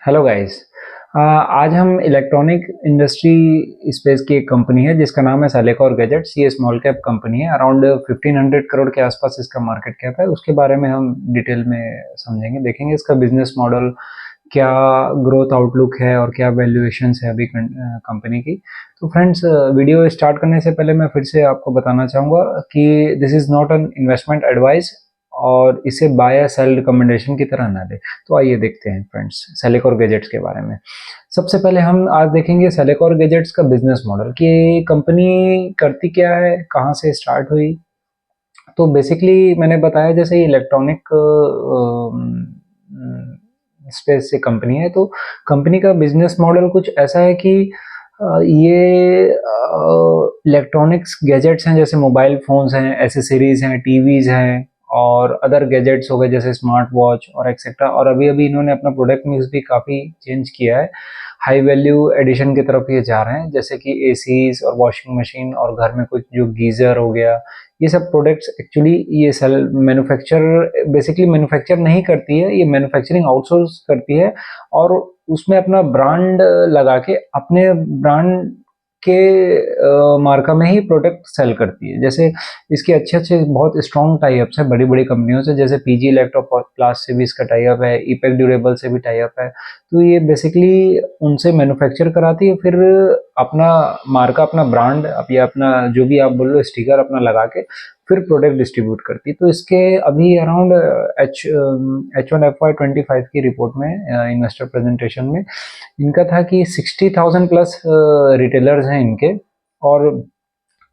Hello guys. आज हम electronic industry space की एक कंपनी है जिसका नाम है सेलेकॉर गैजेट्स। ये स्मॉल कैप कंपनी है। अराउंड 1500 करोड़ के आसपास इसका मार्केट कैप है। उसके बारे में हम डिटेल में समझेंगे, देखेंगे इसका बिजनेस मॉडल क्या, ग्रोथ आउटलुक है और क्या वैल्यूएशन है अभी कंपनी की। तो फ्रेंड्स, वीडियो स्टार्ट करने से पहले मैं फिर से आपको बताना चाहूँगा कि this is not an investment advice और इसे बाय या सेल रिकमेंडेशन की तरह ना ले। तो आइए देखते हैं फ्रेंड्स सेलेकॉर गैजेट्स के बारे में। सबसे पहले हम आज देखेंगे सेलेकॉर गैजेट्स का बिजनेस मॉडल कि कंपनी करती क्या है, कहाँ से स्टार्ट हुई। तो बेसिकली मैंने बताया जैसे इलेक्ट्रॉनिक स्पेस से कंपनी है। तो कंपनी का बिजनेस मॉडल कुछ ऐसा है कि ये इलेक्ट्रॉनिक्स गैजेट्स हैं, जैसे मोबाइल फोन्स हैं, एसेसरीज हैं, टीवीज हैं और अदर गैजेट्स हो गए जैसे स्मार्ट वॉच और एक्सेट्रा। और अभी अभी इन्होंने अपना प्रोडक्ट मिक्स भी काफ़ी चेंज किया है, हाई वैल्यू एडिशन की तरफ ये जा रहे हैं, जैसे कि एसीज और वॉशिंग मशीन और घर में कुछ जो गीज़र हो गया। ये सब प्रोडक्ट्स एक्चुअली ये सेल मैन्युफैक्चर बेसिकली मैन्युफैक्चर नहीं करती है, ये मैन्युफैक्चरिंग आउटसोर्स करती है और उसमें अपना ब्रांड लगा के अपने ब्रांड के मार्का में ही प्रोडक्ट सेल करती है। जैसे इसके अच्छे अच्छे बहुत स्ट्रॉन्ग टाई अप्स है बड़ी बड़ी कंपनियों से, जैसे पीजी इलेक्ट्रो प्लास से भी इसका टाई अप है, इपेक ड्यूरेबल से भी टाई अप है। तो ये बेसिकली उनसे मैन्युफैक्चर कराती है, फिर अपना मार्का, अपना ब्रांड या अपना जो भी आप बोल लो स्टिकर अपना लगा के फिर प्रोडक्ट डिस्ट्रीब्यूट करती है। तो इसके अभी अराउंड H1FY25 की रिपोर्ट में इन्वेस्टर प्रेजेंटेशन में इनका था कि 60,000 प्लस रिटेलर्स हैं इनके और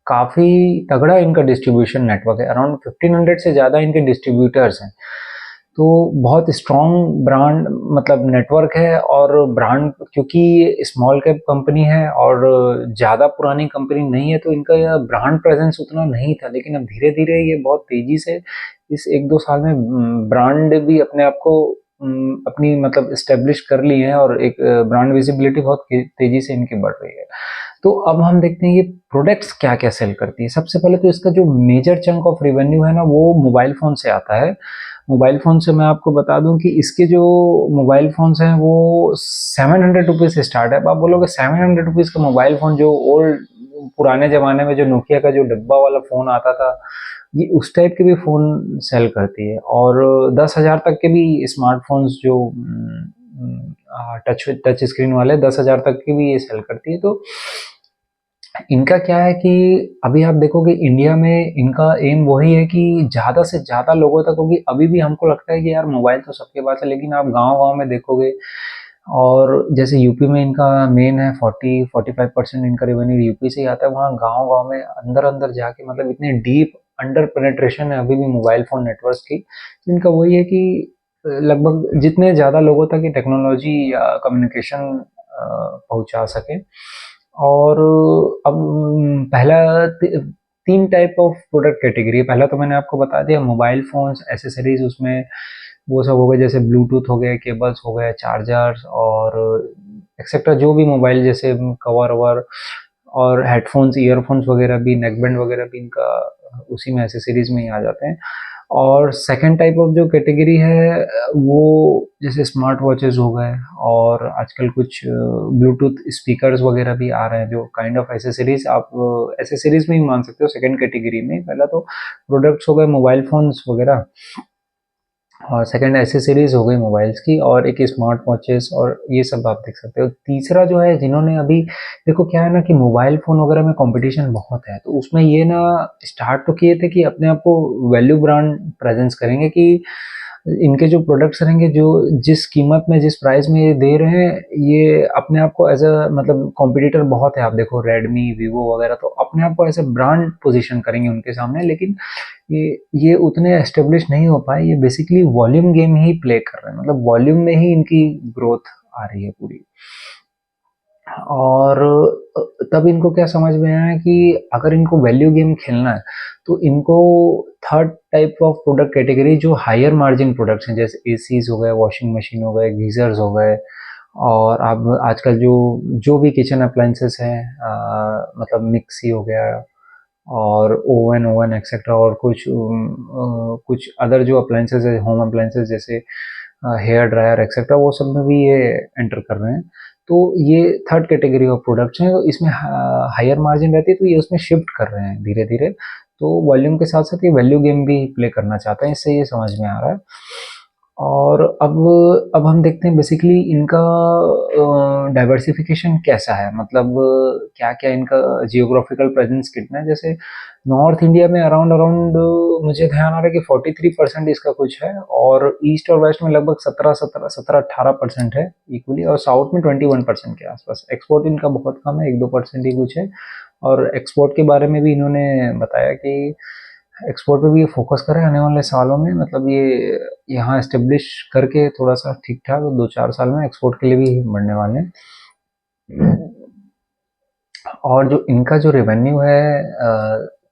काफ़ी तगड़ा इनका डिस्ट्रीब्यूशन नेटवर्क है। अराउंड 1500 से ज़्यादा इनके डिस्ट्रीब्यूटर्स हैं। तो बहुत स्ट्रॉन्ग ब्रांड मतलब नेटवर्क है। और ब्रांड क्योंकि स्मॉल कैप कंपनी है और ज़्यादा पुरानी कंपनी नहीं है, तो इनका यह ब्रांड प्रेजेंस उतना नहीं था, लेकिन अब धीरे धीरे ये बहुत तेज़ी से इस एक दो साल में ब्रांड भी अपने आप को अपनी मतलब इस्टेब्लिश कर ली है और एक ब्रांड विजिबिलिटी बहुत तेज़ी से इनकी बढ़ रही है। तो अब हम देखते हैं ये प्रोडक्ट्स क्या क्या सेल करती है। सबसे पहले तो इसका जो मेजर चंक ऑफ रेवेन्यू है ना, वो मोबाइल फ़ोन से आता है। मोबाइल फ़ोन से मैं आपको बता दूं कि इसके जो मोबाइल फ़ोन्स हैं वो 700 रुपीज़ से स्टार्ट है। अब आप बोलोगे 700 रुपीज़ का मोबाइल फ़ोन, जो ओल्ड पुराने ज़माने में जो नोकिया का जो डब्बा वाला फ़ोन आता था, ये उस टाइप के भी फ़ोन सेल करती है। और 10,000 तक के भी स्मार्टफोन्स जो टच टच स्क्रीन वाले 10,000 तक की भी ये सेल करती है। तो इनका क्या है कि अभी आप देखोगे इंडिया में इनका एम वही है कि ज़्यादा से ज़्यादा लोगों तक होगी। अभी भी हमको लगता है कि यार मोबाइल तो सबके पास है, लेकिन आप गांव-गांव में देखोगे और जैसे यूपी में इनका मेन है, 40-45% इनका रेवेन्यू यूपी से ही आता है। वहाँ गांव-गांव में अंदर-अंदर जाके मतलब इतने डीप अंडर पेनिट्रेशन है अभी भी मोबाइल फ़ोन नेटवर्क्स की। तो इनका वही है कि लगभग जितने ज़्यादा लोगों तक ये टेक्नोलॉजी या कम्युनिकेशन पहुँचा सके। और अब पहला 3 टाइप ऑफ प्रोडक्ट कैटेगरी है। पहला तो मैंने आपको बता दिया मोबाइल फ़ोन्स, एक्सेसरीज़, उसमें वो सब हो गए जैसे ब्लूटूथ हो गए, केबल्स हो गए, चार्जर्स और एक्सेट्रा जो भी मोबाइल जैसे कवर-ववर और हेडफ़ोन्स, ईयरफ़ोन्स वगैरह भी, नेकबैंड वगैरह भी इनका उसी में एक्सेसरीज़ में ही आ जाते हैं। और सेकंड टाइप ऑफ जो कैटेगरी है वो जैसे स्मार्ट वॉचेस हो गए और आजकल कुछ ब्लूटूथ स्पीकर्स वगैरह भी आ रहे हैं, जो काइंड ऑफ एसेसरीज आप एसेसरीज में ही मान सकते हो सेकंड कैटेगरी में। पहला तो प्रोडक्ट्स हो गए मोबाइल फोन्स वगैरह और सेकंड एसेसरीज हो गई मोबाइल्स की और एक स्मार्ट वॉचेस और ये सब आप देख सकते हो। तीसरा जो है जिन्होंने अभी देखो क्या है ना कि मोबाइल फ़ोन वगैरह में कंपटीशन बहुत है, तो उसमें ये ना स्टार्ट तो किए थे कि अपने आप को वैल्यू ब्रांड प्रेजेंस करेंगे कि इनके जो प्रोडक्ट्स रहेंगे, जो जिस कीमत में जिस प्राइस में ये दे रहे हैं, ये अपने आप को एज अ मतलब कॉम्पिटिटर बहुत है। आप देखो रेडमी, वीवो वगैरह, तो अपने आप को एज अ ब्रांड पोजीशन करेंगे उनके सामने। लेकिन ये उतने एस्टेब्लिश नहीं हो पाए। ये बेसिकली वॉल्यूम गेम ही प्ले कर रहे हैं, मतलब वॉल्यूम में ही इनकी ग्रोथ आ रही है पूरी। और तब इनको क्या समझ में आया कि अगर इनको वैल्यू गेम खेलना है तो इनको third type of product category जो हायर मार्जिन प्रोडक्ट्स हैं, जैसे एसीज हो गए, वॉशिंग मशीन हो गए, गीजर्स हो गए और अब आजकल जो जो भी किचन अप्लायंसेस हैं, मतलब मिक्सी हो गया और ओवन ओवन एक्सेट्रा और कुछ कुछ अदर जो अप्लायंसेस है होम अप्लायंसेस, जैसे हेयर ड्रायर एक्सेट्रा, वो सब में भी ये एंटर कर रहे हैं। तो ये थर्ड कैटेगरी ऑफ प्रोडक्ट्स हैं, तो इसमें हायर मार्जिन रहती है, तो ये उसमें शिफ्ट कर रहे हैं धीरे धीरे। तो वॉल्यूम के साथ साथ ये वैल्यू गेम भी प्ले करना चाहते हैं, इससे ये समझ में आ रहा है। और अब हम देखते हैं बेसिकली इनका डाइवर्सिफिकेशन कैसा है, मतलब क्या क्या इनका जियोग्राफिकल प्रेजेंस कितना है। जैसे नॉर्थ इंडिया में अराउंड अराउंड मुझे ध्यान आ रहा है कि 43% इसका कुछ है, और ईस्ट और वेस्ट में लगभग 17-18% है इक्वली, और साउथ में 21% के आसपास। एक्सपोर्ट इनका बहुत कम है, 1-2% ही कुछ है। और एक्सपोर्ट के बारे में भी इन्होंने बताया कि एक्सपोर्ट पे भी ये फोकस करें आने वाले सालों में, मतलब ये यहाँ एस्टेब्लिश करके थोड़ा सा ठीक ठाक 2-4 साल में एक्सपोर्ट के लिए भी बढ़ने वाले हैं। और जो इनका जो रेवेन्यू है,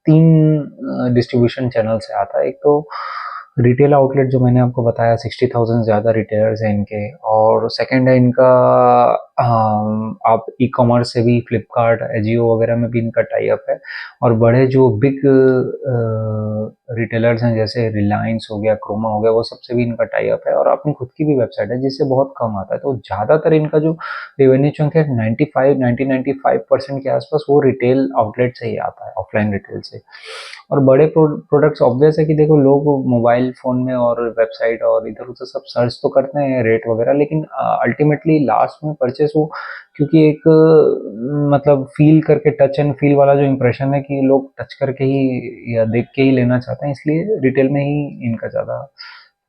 तीन डिस्ट्रीब्यूशन चैनल से आता है। एक तो रिटेल आउटलेट जो मैंने आपको बताया, 60,000 ज़्यादा रिटेलर्स हैं इनके। और सेकंड है इनका आप ई कॉमर्स से भी, फ्लिपकार्ट, एजियो वगैरह में भी इनका टाई अप है। और बड़े जो बिग रिटेलर्स हैं जैसे रिलायंस हो गया, क्रोमा हो गया, वो सबसे भी इनका टाई अप है। और अपनी खुद की भी वेबसाइट है जिससे बहुत कम आता है। तो ज़्यादातर इनका जो रेवेन्यू चंक है 95% के आसपास वो रिटेल आउटलेट से ही आता है, ऑफलाइन रिटेल से। और बड़े प्रोडक्ट्स ऑब्वियस है कि देखो, लोग मोबाइल फ़ोन में और वेबसाइट और इधर-उधर सब सर्च तो करते हैं रेट वगैरह, लेकिन अल्टीमेटली लास्ट में परचेस वो, क्योंकि एक मतलब फ़ील करके, टच एंड फ़ील वाला जो इम्प्रेशन है कि लोग टच करके ही या देख के ही लेना चाहते हैं, इसलिए रिटेल में ही इनका ज़्यादा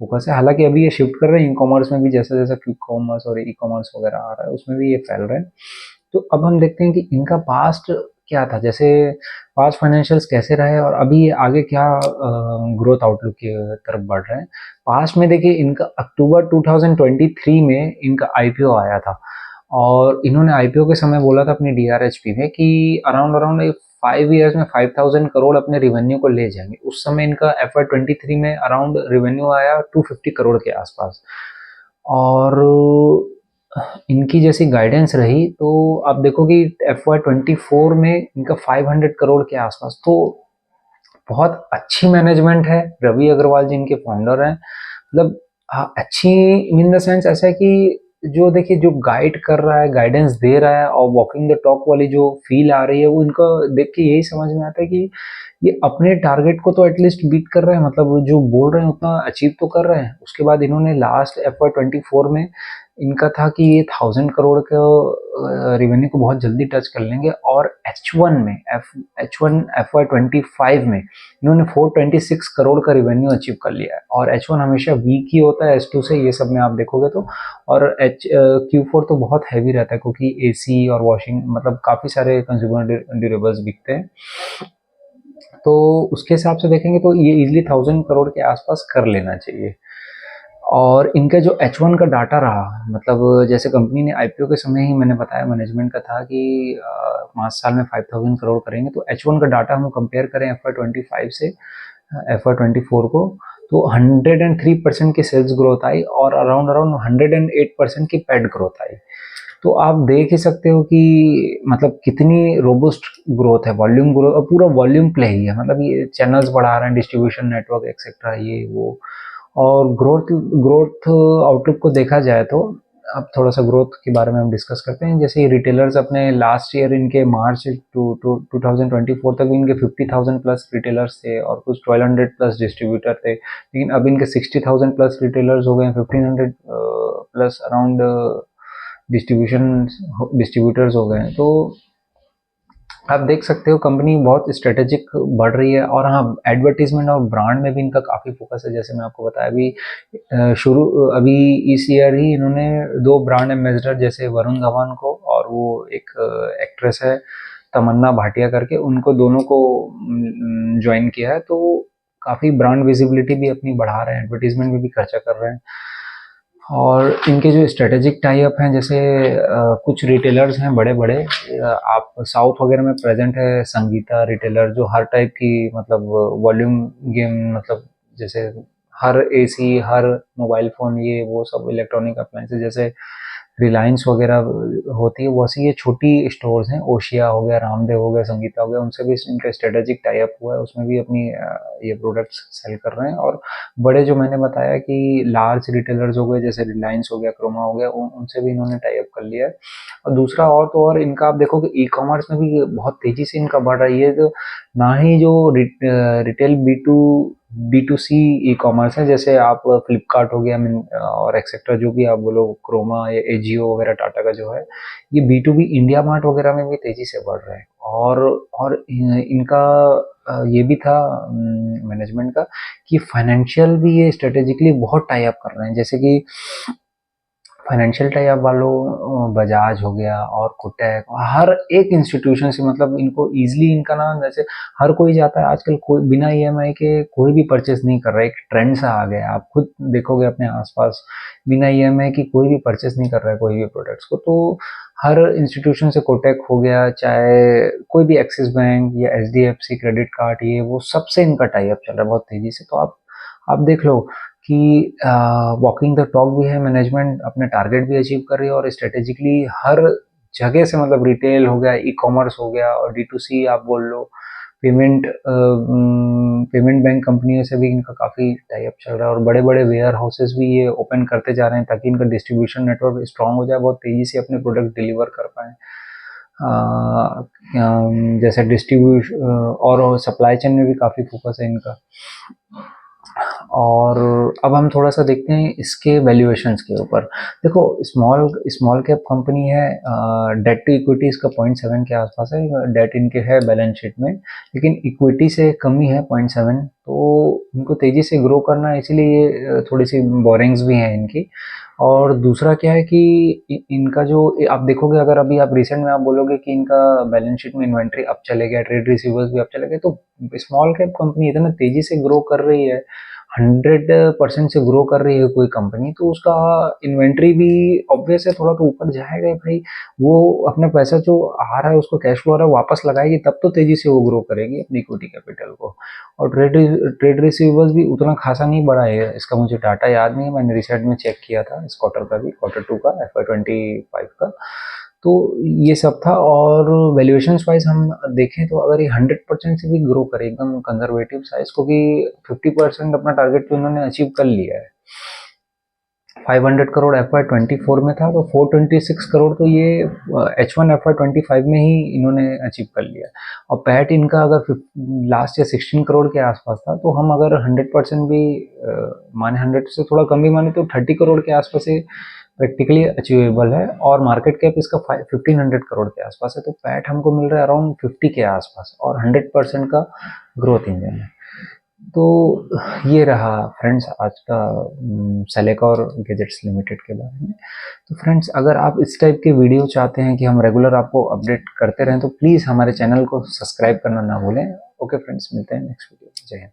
फोकस है। हालाँकि अभी ये शिफ्ट कर रहे हैं ई-कॉमर्स में भी, जैसा-जैसा क्विक कॉमर्स और ई-कॉमर्स वगैरह आ रहा है, उसमें भी ये फैल रहे हैं। तो अब हम देखते हैं कि इनका पास्ट क्या था, जैसे पास्ट फाइनेंशियल्स कैसे रहे और अभी आगे क्या ग्रोथ आउटलुक की तरफ बढ़ रहे हैं। पास्ट में देखिए, इनका अक्टूबर 2023 में इनका आईपीओ आया था, और इन्होंने आईपीओ के समय बोला था अपनी डीआरएचपी में कि अराउंड अराउंड 5 ईयर्स में 5,000 करोड़ अपने रिवेन्यू को ले जाएंगे। उस समय इनका FY23 में अराउंड रिवेन्यू आया 250 करोड़ के आसपास। और इनकी जैसी गाइडेंस रही तो आप देखो कि FY24 में इनका 500 करोड़ के आसपास। तो बहुत अच्छी मैनेजमेंट है, रवि अग्रवाल जी इनके फाउंडर हैं। मतलब अच्छी इन द सेंस ऐसा है कि जो देखिए, जो गाइड कर रहा है, गाइडेंस दे रहा है, और वॉकिंग द टॉक वाली जो फील आ रही है, वो इनको देख के यही समझ में आता है कि ये अपने टारगेट को तो एटलीस्ट बीट कर रहे हैं, मतलब वो जो बोल रहे हैं उतना अचीव तो कर रहे हैं। उसके बाद इन्होंने लास्ट FY24 में इनका था कि ये 1,000 करोड़ का रेवेन्यू को बहुत जल्दी टच कर लेंगे। और H1 FY25 में इन्होंने 426 करोड़ का रेवेन्यू अचीव कर लिया है। और H1 हमेशा वीक ही होता है H2 से, ये सब में आप देखोगे तो। और Q4 तो बहुत हैवी रहता है, क्योंकि एसी और वॉशिंग, मतलब काफ़ी सारे कंज्यूमर ड्यूरेबल्स बिकते हैं। तो उसके हिसाब से देखेंगे तो ये इजीली 1,000 करोड़ के आसपास कर लेना चाहिए। और इनका जो H1 का डाटा रहा, मतलब जैसे कंपनी ने आईपीओ के समय ही मैंने बताया, मैनेजमेंट का था कि 5 साल में 5,000 करोड़ करेंगे। तो H1 का डाटा हम कंपेयर करें FY25 से FY24 को, तो 103% की सेल्स ग्रोथ आई, और अराउंड अराउंड 108% की पेड ग्रोथ आई। तो आप देख ही सकते हो कि मतलब कितनी रोबस्ट ग्रोथ है, वॉल्यूम ग्रोथ, और पूरा वॉल्यूम प्ले ही है। मतलब ये चैनल्स बढ़ा रहे हैं, डिस्ट्रीब्यूशन नेटवर्क एक्सेट्रा, ये वो। और ग्रोथ ग्रोथ आउटलुक को देखा जाए तो अब थोड़ा सा ग्रोथ के बारे में हम डिस्कस करते हैं। जैसे रिटेलर्स अपने लास्ट ईयर, इनके मार्च 2024 तक भी इनके 50,000 प्लस रिटेलर्स थे, और कुछ 1,200 प्लस डिस्ट्रीब्यूटर थे। लेकिन अब इनके 60,000 प्लस रिटेलर्स हो गए, 1,500 प्लस अराउंड डिस्ट्रीब्यूशन डिस्ट्रीब्यूटर्स हो गए हैं। तो आप देख सकते हो कंपनी बहुत स्ट्रेटेजिक बढ़ रही है। और हाँ, एडवर्टीजमेंट और ब्रांड में भी इनका काफ़ी फोकस है। जैसे मैं आपको बताया, अभी इस ईयर ही इन्होंने 2 ब्रांड एम्बेसडर, जैसे वरुण धवन को, और वो एक एक्ट्रेस है तमन्ना भाटिया करके, उनको दोनों को ज्वाइन किया है। तो काफ़ी ब्रांड विजिबिलिटी भी अपनी बढ़ा रहे हैं, एडवर्टीजमेंट में भी खर्चा कर रहे हैं। और इनके जो स्ट्रेटेजिक टाई अप हैं, जैसे कुछ रिटेलर्स हैं बड़े बड़े, आप साउथ वगैरह में प्रेजेंट है संगीता रिटेलर, जो हर टाइप की, मतलब वॉल्यूम गेम, मतलब जैसे हर एसी, हर मोबाइल फ़ोन, ये वो सब इलेक्ट्रॉनिक अप्लायंसेस, जैसे रिलायंस वगैरह होती है, वैसे ये छोटी स्टोर्स हैं, ओशिया हो गया, रामदेव हो गया, संगीता हो गया, उनसे भी इनका स्ट्रेटेजिक टाई अप हुआ है, उसमें भी अपनी ये प्रोडक्ट्स सेल कर रहे हैं। और बड़े जो मैंने बताया कि लार्ज रिटेलर्स हो गए जैसे रिलायंस हो गया, क्रोमा हो गया, उनसे भी इन्होंने टाई अप कर लिया है। और दूसरा और तो और इनका आप देखो कि ई कॉमर्स में भी बहुत तेजी से इनका बढ़ रही है। तो ना ही जो retail B to C e commerce है, जैसे आप फ्लिपकार्ट हो गया और एक्सेट्रा जो भी आप बोलो, क्रोमा या एजियो वगैरह टाटा का जो है, ये B to B IndiaMART वगैरह में भी तेजी से बढ़ रहा है। और इनका ये भी था मैनेजमेंट का कि फाइनेंशियल भी ये स्ट्रेटेजिकली बहुत टाई अप कर रहे हैं, जैसे कि फाइनेंशियल टाई अप वालों बजाज हो गया और कोटक, हर एक इंस्टीट्यूशन से मतलब इनको इजीली इनका ना, जैसे हर कोई जाता है आजकल, कोई बिना ईएमआई के कोई भी परचेस नहीं कर रहा है, एक ट्रेंड सा आ गया है, आप खुद देखोगे अपने आसपास, बिना ईएमआई की कोई भी परचेस नहीं कर रहा है कोई भी प्रोडक्ट्स को। तो हर इंस्टीट्यूशन से, कोटक हो गया, चाहे कोई भी एक्सिस बैंक या एचडीएफसी क्रेडिट कार्ड, ये वो सबसे इनका टाई अप चल रहा है बहुत तेजी से। तो आप देख लो कि वॉकिंग द टॉक भी है, मैनेजमेंट अपने टारगेट भी अचीव कर रही है, और स्ट्रेटेजिकली हर जगह से, मतलब रिटेल हो गया, ई कॉमर्स हो गया, और डी टू सी आप बोल लो, पेमेंट बैंक कंपनियों से भी इनका काफ़ी टाई अप चल रहा है, और बड़े बड़े वेयर हाउसेस भी ये ओपन करते जा रहे हैं ताकि इनका डिस्ट्रीब्यूशन नेटवर्क स्ट्रांग हो जाए, बहुत तेज़ी से अपने प्रोडक्ट डिलीवर कर पाएँ। जैसे डिस्ट्रीब्यूशन और सप्लाई चेन में भी काफ़ी फोकस है इनका। और अब हम थोड़ा सा देखते हैं इसके वैल्यूएशंस के ऊपर। देखो, स्मॉल स्मॉल कैप कंपनी है, डेट टू इक्विटी इसका 0.7 के आसपास है, डेट इनके है बैलेंस शीट में, लेकिन इक्विटी से कमी है 0.7। तो इनको तेज़ी से ग्रो करना है, इसीलिए ये थोड़ी सी बोरिंग्स भी हैं इनकी। और दूसरा क्या है कि इनका जो आप देखोगे, अगर अभी आप रिसेंट में आप बोलोगे कि इनका बैलेंस शीट में इन्वेंट्री अप चले गया, ट्रेड रिसीवर्स भी अप चले गए, तो स्मॉल कैप कंपनी इतना तेज़ी से ग्रो कर रही है, 100% से ग्रो कर रही है कोई कंपनी, तो उसका इन्वेंट्री भी ऑब्वियस है थोड़ा तो ऊपर जाएगा ही भाई। वो अपना पैसा जो आ रहा है, उसको कैश फ्लो आ रहा है, वापस लगाएगी, तब तो तेजी से वो ग्रो करेगी अपनी इक्विटी कैपिटल को। और ट्रेड रिसीवेबल्स भी उतना खासा नहीं बढ़ा है इसका, मुझे डाटा याद नहीं है, मैंने रिसेंट में चेक किया था इस क्वार्टर का भी, Q2 का FY25 का। तो ये सब था। और वैल्यूएशंस वाइज हम देखें तो अगर ये 100% से भी ग्रो करे एकदम कंजर्वेटिव साइज, क्योंकि 50% अपना टारगेट तो इन्होंने अचीव कर लिया है। 500 करोड़ FY24 में था, तो 426 करोड़ तो ये H1 FY25 में ही इन्होंने अचीव कर लिया। और पैट इनका अगर लास्ट ईयर 16 करोड़ के आसपास था, तो हम अगर 100% भी माने, 100 से थोड़ा कम भी माने, तो 30 करोड़ के आसपास से प्रैक्टिकली अचीवेबल है। और मार्केट कैप इसका 1500 करोड़ के आसपास है, तो पैट हमको मिल रहा है अराउंड 50 के आसपास, और 100% का ग्रोथ इंजन है। तो ये रहा फ्रेंड्स आज का सेलेकॉर गैजेट्स लिमिटेड के बारे में। तो फ्रेंड्स, अगर आप इस टाइप के वीडियो चाहते हैं कि हम रेगुलर आपको अपडेट करते रहें, तो प्लीज़ हमारे चैनल को सब्सक्राइब करना ना भूलें। ओके फ्रेंड्स, मिलते हैं नेक्स्ट वीडियो। जय हिंद।